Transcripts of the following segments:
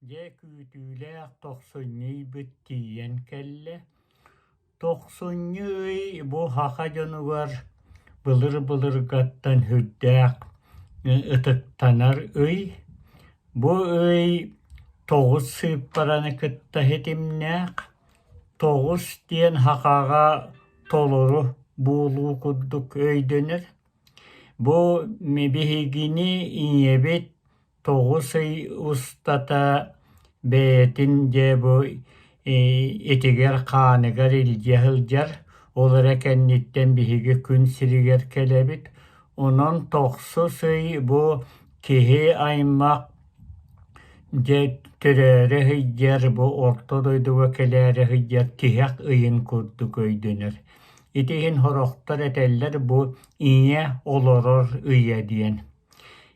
Же күтүүлээх тохсунньый бүттийэн кэллэ. Тохсунньый бу хаха дьонугар былыр-былыргаттан хүрдээх ытыктанар ый. Бу ый тоҕус сыыппараны кытта хетимнээх. Тоҕус диэн хахаҕа толору буулуу курдук өйдөнөр. Бу биһигини ийэбит тоҕус ый устата бэйэтин дьэ бу итигэр хааныгар илдьэ сылдьар. Олара кэнниттэн биһиги күн сиригэр кэлэбит. Онон тохсус ый бу киһи аймак дьэ төрөөрэ сылдьар бу орто дойдуга кэлээри сылдьар тиһэх ыйын курдук өйдөнөр. Итиһин хорохтор этэллэр бу ийэ олорор ыйа диэн.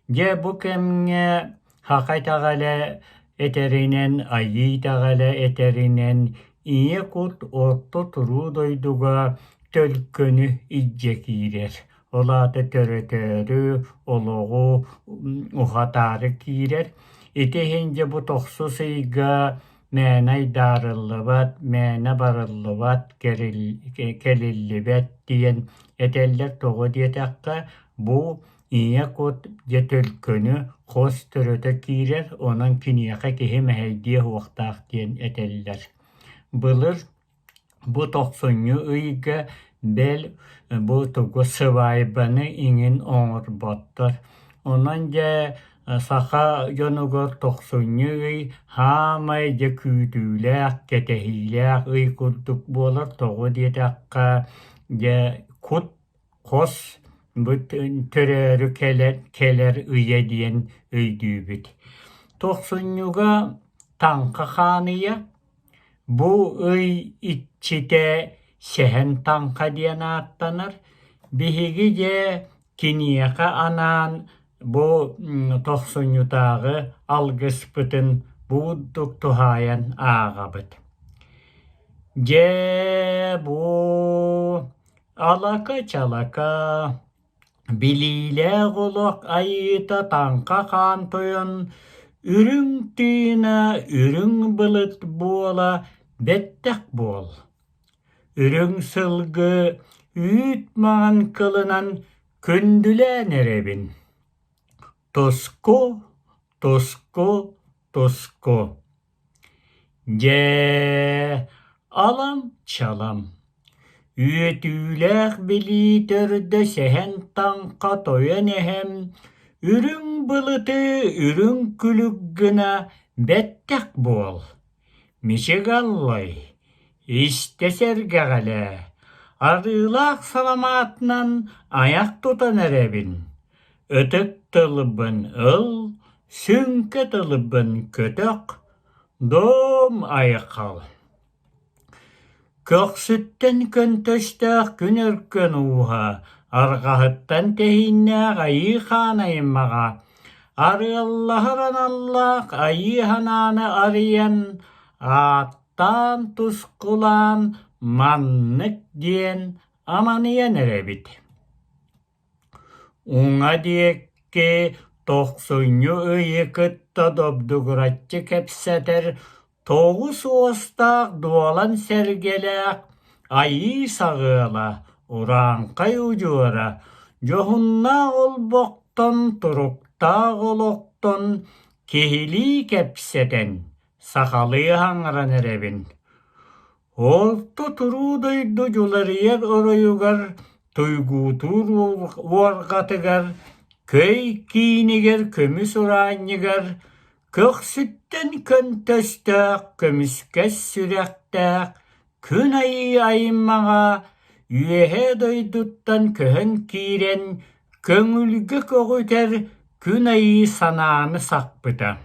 Дьэ бу кэмҥэ хакай таҕалэ этэринэн, айыы таҕалэ этэринэн ийэ кут орто туруу дойдуга төлкөнү илдьэ киирэр. Олаата төрөтөөрү, олоҕу, ухатаары киирэр. Итиһин дьэ бу тохсус ыйга мээнай даарыллыбат, мээнэ барыллыбат, кэлиллибэт диэн этэллэр тоҕо диэтэххэ бу ийэ кут дьэ төлкөнү хос төрөтө киирэр, онон киниэхэ киһи мэһэйдиэ хуохтаах диэн этэллэр. Былыр бу тохсунньу ыйга бэл бу тугу сыбаайбаны иҥин оҥорботтор. Онон дьэ саха дьонугор тохсунньу ый хаамай дьэ күтүүлээх, кэтэһиилээх ый курдук буолар тоҕо диэтэххэ дьэ кут хос бу төрөөрү кэлэр ыйа диэн өйдүүбүт. Тохсунньуга таҥха хааныйа. Бу ый иччитэ сэһэн таҥха диэн ааттанар. Биһиги дьэ киниэхэ анаан бу тохсунньутааҕы алгыспытын буурдук туһааyan ааҕабыт. Дьэ бу алака-чалака билиилээх олох айыыта таҥха хаан тойон үрүҥ тыына үрүҥ былыт буола бэттэх буол. Үрүҥ сылгы үүт маҕан кылынан күндүлээн эрэбин. Тоско, тоско, тоско. Дьэ алам-чалам. Үөтүүлээх билии төрдө сэһэн таҥха тойон эһэм үрүҥ былыты үрүҥ күлүк гына бэттэх буол. Мичигаллай, истэ сэргэҕэлэ, арыылаах саламаатынан аях тутан эрэбин. Ытык тылыбын ыл, сүҥкэ тылыбын көтөх, доом айахал. Көхсүттэн көнтөстөөх күн өркөн ууһа, арҕаһыттан тэһииннээх айыы хаанайыммаҕа, арыаллаһаран аллаах айыы ханааны арыйан, ааттаан тускулаан маннык диэн аманыйан эрэбит. Уҥа диэкки тохсунньу ыйы кытта добдугураччы кэпсэтэр тоҕус уостаах дуолан сэргэлээх айыы саҕыала, урааҥхай удьуора, дьоһуннаах олбохтон, туруктаах олохтон киһилии кэпсэтэн сахалыы хаҥаран эрэбин. Орто туруу дойду дьуларыйар оройугар, туйгуутуур уорҕатыгар, көй киинигэр көмүс ураанньыгар, көхсүттэн көнтөстөөх көмүскэс сүрэхтээх күн айыы айыммаҕа үөһэ дойдуттан көһөн киирэн көҥүлгө көҕүтэр күн айыы санааны сахпыта.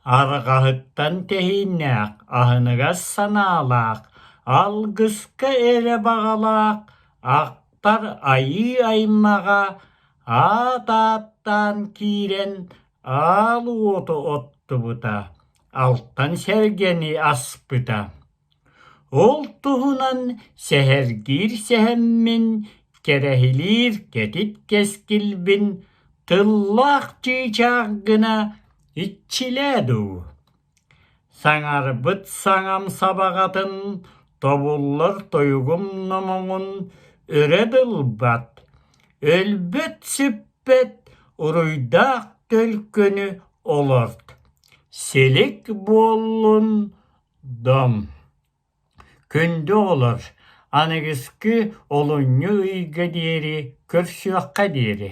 Арҕаһыттан тэһииннээх, аһыныгас санаалаах, алгыска эрэ баҕалаах, ахтар айыы айыммаҕа аатааттаан киирэн аал уоту оттубута, алтан сэргэни аспыта. Ол туһунан сэһэргиир сэһэммин, кэрэһилиир кэтит кэскилбин, тыллаах чыычаах гына итчилээду. Саңарбыт саңам сабагатын, тобуллар тойгум номоңун өредылбат. Өлбөт сүппет уруйдаак төлкөнү олорт. Селек боллун дом. Көндө олар. Анығызкы олуңу үйге дейри, көрсüаққа дейри.